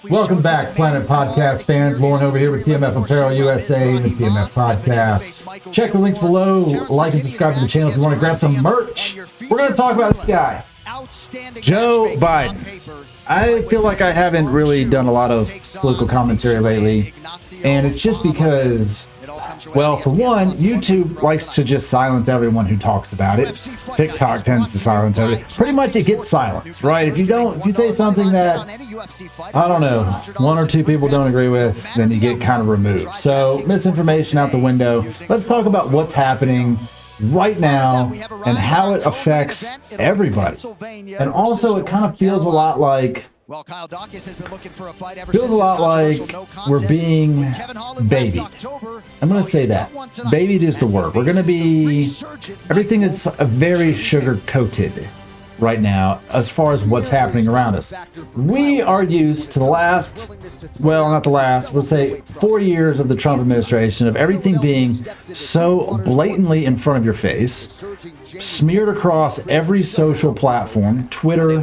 Welcome back, Planet Podcast fans. Lauren over here with TMF Apparel USA and the TMF Podcast. Check the links below. Like and subscribe to the channel if you want to grab some merch. We're going to talk about this guy, Joe Biden. I feel like I haven't really done a lot of political commentary lately, and it's just because, well, for one, YouTube likes to just silence everyone who talks about it. TikTok tends to silence everything. Pretty much it gets silenced, right? If you say something that, I don't know, one or two people don't agree with, then you get kind of removed. So, misinformation out the window. Let's talk about what's happening right now and how it affects everybody. And also, it kind of feels a lot like we're being babied. I'm going to say that. Babied is the word. We're going to be, everything is very sugar-coated right now as far as what's happening around us. We are used to the last, well, not the last, let's say 4 years of the Trump administration of everything being so blatantly in front of your face, smeared across every social platform, Twitter,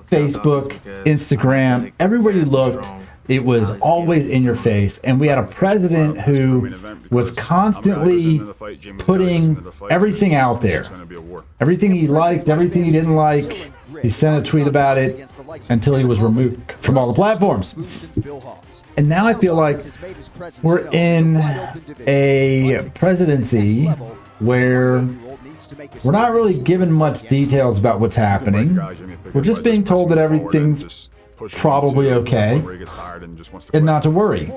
Facebook, Instagram, everywhere you looked, it was always in your face. And we had a president who was constantly putting everything out there. Everything he liked, everything he didn't like. He sent a tweet about it until he was removed from all the platforms. And now I feel like we're in a presidency where we're not really given much details about what's happening. We're just being told that everything's probably okay and not to worry.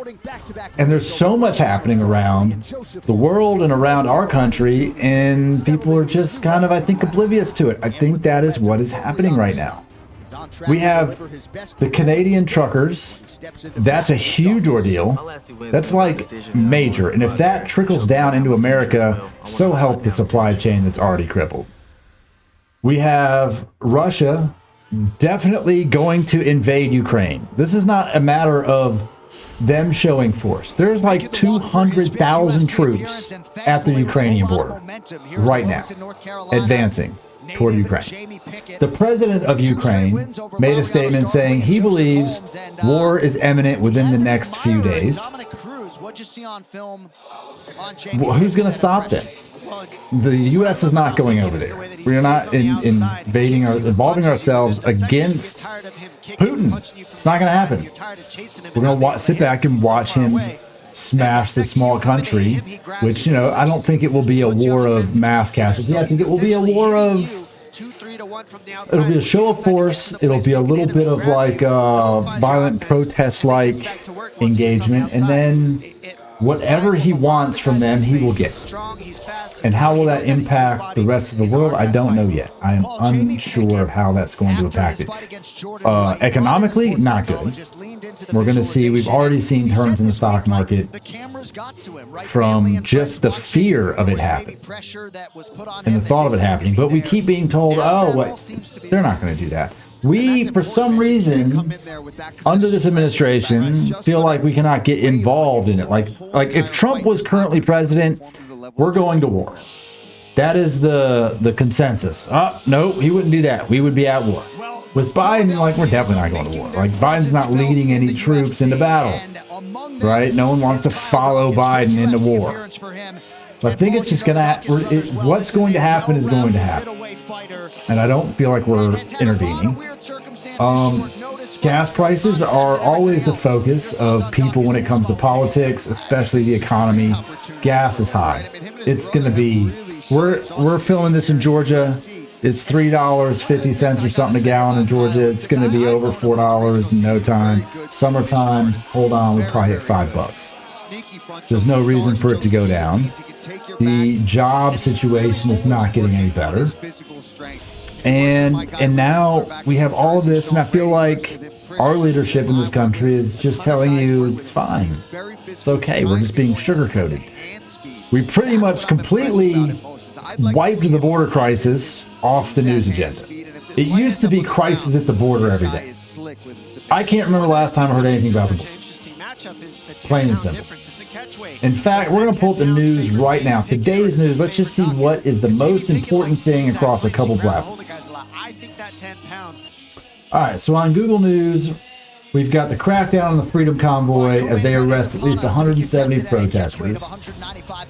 And there's so much happening around the world and around our country, and people are just kind of, I think, oblivious to it. I think that is what is happening right now. We have the Canadian truckers. That's a huge ordeal. That's like major. And if that trickles down into America, so help the supply chain that's already crippled. We have Russia definitely going to invade Ukraine. This is not a matter of them showing force. There's like 200,000 troops at the Ukrainian border right now, advancing toward Ukraine. The president of Ukraine made a statement saying he believes war is imminent within the next few days. Who's going to stop them? The U.S. is not going over there. We are not involving ourselves against Putin. It's not going to happen. We're going to sit back and watch him smash this small country, which, you know, I don't think it will be a war of mass casualty. I think it will be a war of, it'll be a show of force. It'll be a little bit of like violent protest-like engagement, and then whatever he wants from them, he will get. And how will that impact the rest of the world? I don't know yet. I am unsure of how that's going to impact it. Economically, not good. We're going to see, we've already seen turns in the stock market from just the fear of it happening and the thought of it happening. But we keep being told, oh, what? They're not going to do that. We, for some reason, under this administration, feel like we cannot get involved in it. Like if Trump was currently president, we're going to war. That is the consensus. No, he wouldn't do that. We would be at war. With Biden, like, we're definitely not going to war. Like, Biden's not leading any troops into battle, right? No one wants to follow Biden into war. So I think it's just going to, what's going to happen is going to happen. And I don't feel like we're intervening. Gas prices are always the focus of people when it comes to politics, especially the economy. Gas is high. It's going to be, we're filming this in Georgia. It's $3.50 or something a gallon in Georgia. It's going to be over $4 in no time. Summertime, hold on, we'll probably hit $5. There's no reason for it to go down. The job situation is not getting any better. And now we have all of this, and I feel like our leadership in this country is just telling you it's fine. It's okay. We're just being sugar-coated. We pretty much completely wiped the border crisis off the news agenda. It used to be crisis at the border every day. I can't remember the last time I heard anything about the border. Plain and simple. In fact, we're going to pull up the news right now. Today's news, let's just see what is the most important thing across a couple platforms. All right, so on Google News, We've got the crackdown on the Freedom Convoy as they arrest at least 170 protesters.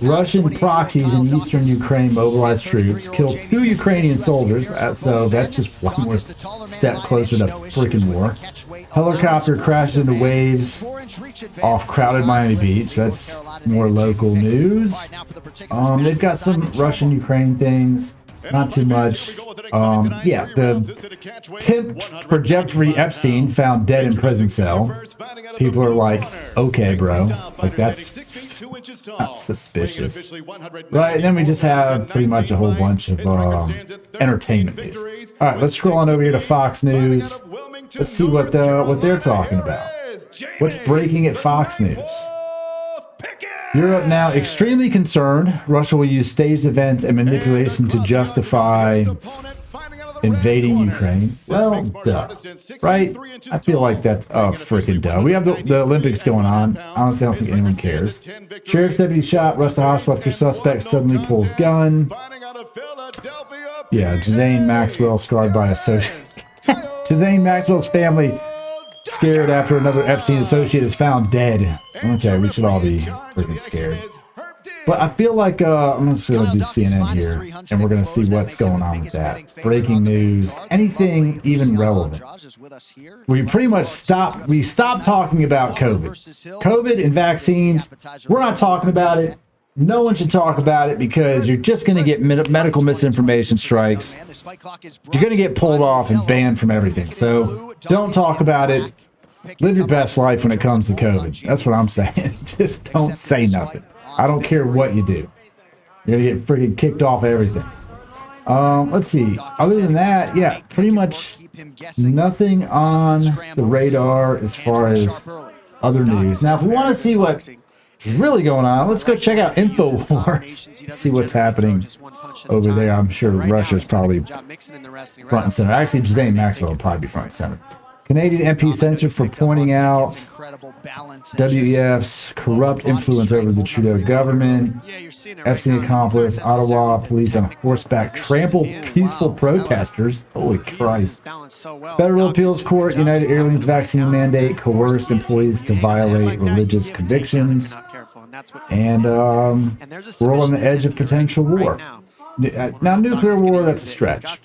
Russian proxies in eastern Ukraine mobilized troops, killed 2 Ukrainian soldiers, so that's just one more step closer to freaking war. Helicopter crashes into waves off crowded Miami Beach. That's more local news. They've got some Russian-Ukraine things. Not too much. Yeah, the pimp for Jeffrey Epstein found dead in prison cell. People are like, okay, bro. Like, that's suspicious. Right, and then we just have pretty much a whole bunch of entertainment news. All right, let's scroll on over here to Fox News. Let's see what they're talking about. What's breaking at Fox News? Europe now extremely concerned. Russia will use staged events and manipulation to justify invading Ukraine. Well, duh. Right? I feel like that's freaking dumb. We have the Olympics going on. Honestly, I don't think anyone cares. Sheriff's deputy shot, rushed to hospital after suspect suddenly pulls gun. Yeah, Ghislaine Maxwell scarred by associate. Ghislaine Maxwell's family scared after another Epstein associate is found dead. Okay, we should all be freaking scared. But I feel like I'm just going to do CNN here, and we're going to see what's going on with that. Breaking news, anything even relevant. We pretty much stopped talking about COVID. COVID and vaccines, we're not talking about it. No one should talk about it because you're just going to get medical misinformation strikes. You're going to get pulled off and banned from everything. So don't talk about it. Live your best life when it comes to COVID. That's what I'm saying. Just don't say nothing. I don't care what you do. You're going to get freaking kicked off everything. Let's see. Other than that, yeah, pretty much nothing on the radar as far as other news. Now, if we want to see what's really going on, let's go check out InfoWars. See what's happening over there. I'm sure Russia's probably front and center. Actually, Ghislaine Maxwell will probably be front and center. Canadian MP censored for pointing out WEF's corrupt influence over the Trudeau government. Epstein accomplice, Ottawa police on horseback trample peaceful protesters. Holy Christ. Federal Appeals Court, United Airlines vaccine mandate coerced employees to violate religious convictions. And we're all on the edge of potential war. Now, nuclear war, that's a stretch.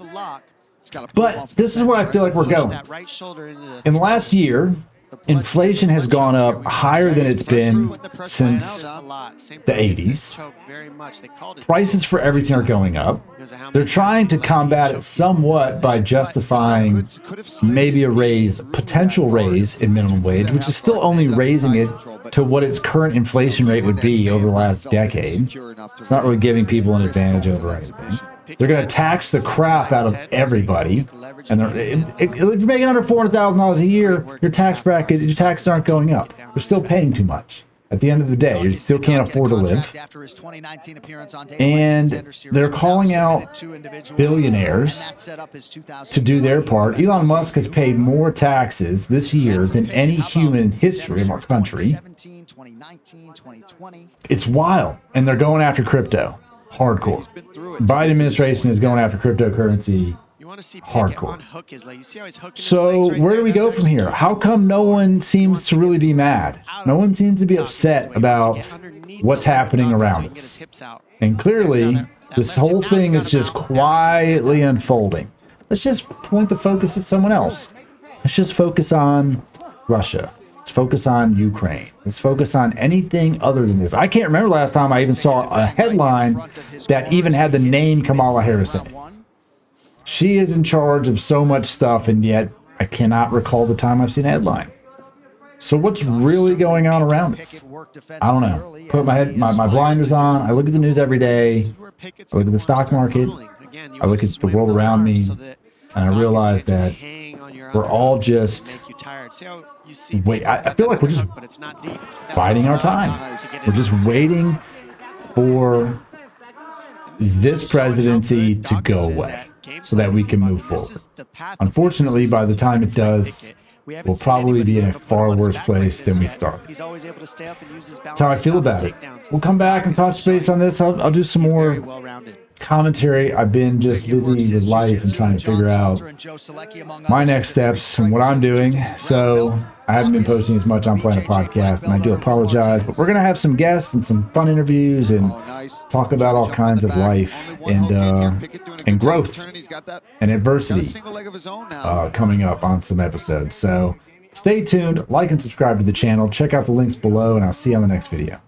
But this is where I feel like we're going. In the last year, inflation has gone up higher than it's been since the 80s. Prices for everything are going up. They're trying to combat it somewhat by justifying maybe a raise, potential raise in minimum wage, which is still only raising it to what its current inflation rate would be over the last decade. It's not really giving people an advantage over anything. They're going to tax the crap out of everybody. And if you're making under $400,000 a year, your tax bracket, your taxes aren't going up. You're still paying too much. At the end of the day, you still can't afford to live. And they're calling out billionaires to do their part. Elon Musk has paid more taxes this year than any human in history of our country. It's wild. And they're going after crypto. Hardcore. Biden administration is going after cryptocurrency hardcore. So where do we go from here? How come no one seems to really be mad? No one seems to be upset about what's happening around us. And clearly, this whole thing is just quietly unfolding. Let's just point the focus at someone else. Let's just focus on Russia. Let's focus on Ukraine. Let's focus on anything other than this. I can't remember last time I even saw a headline that even had the name Kamala Harris in it. She is in charge of so much stuff, and yet I cannot recall the time I've seen a headline. So what's really going on around us? I don't know. Put my blinders on. I look at the news every day. I look at the stock market. I look at the world around me, and I realize that we're all just wait. I feel like we're just biding our time. We're just waiting for this presidency to go away so that we can move forward. Unfortunately, by the time it does, we'll probably be in a far worse place than we started. That's how I feel about it. We'll come back and touch base on this. I'll do some more commentary. I've been just busy with life and trying to figure out my next steps and what I'm doing. So I haven't been posting as much on Planet Podcast, and I do apologize, but we're going to have some guests and some fun interviews and talk about all kinds of life and growth and adversity coming up on some episodes. So stay tuned, like and subscribe to the channel. Check out the links below, and I'll see you on the next video.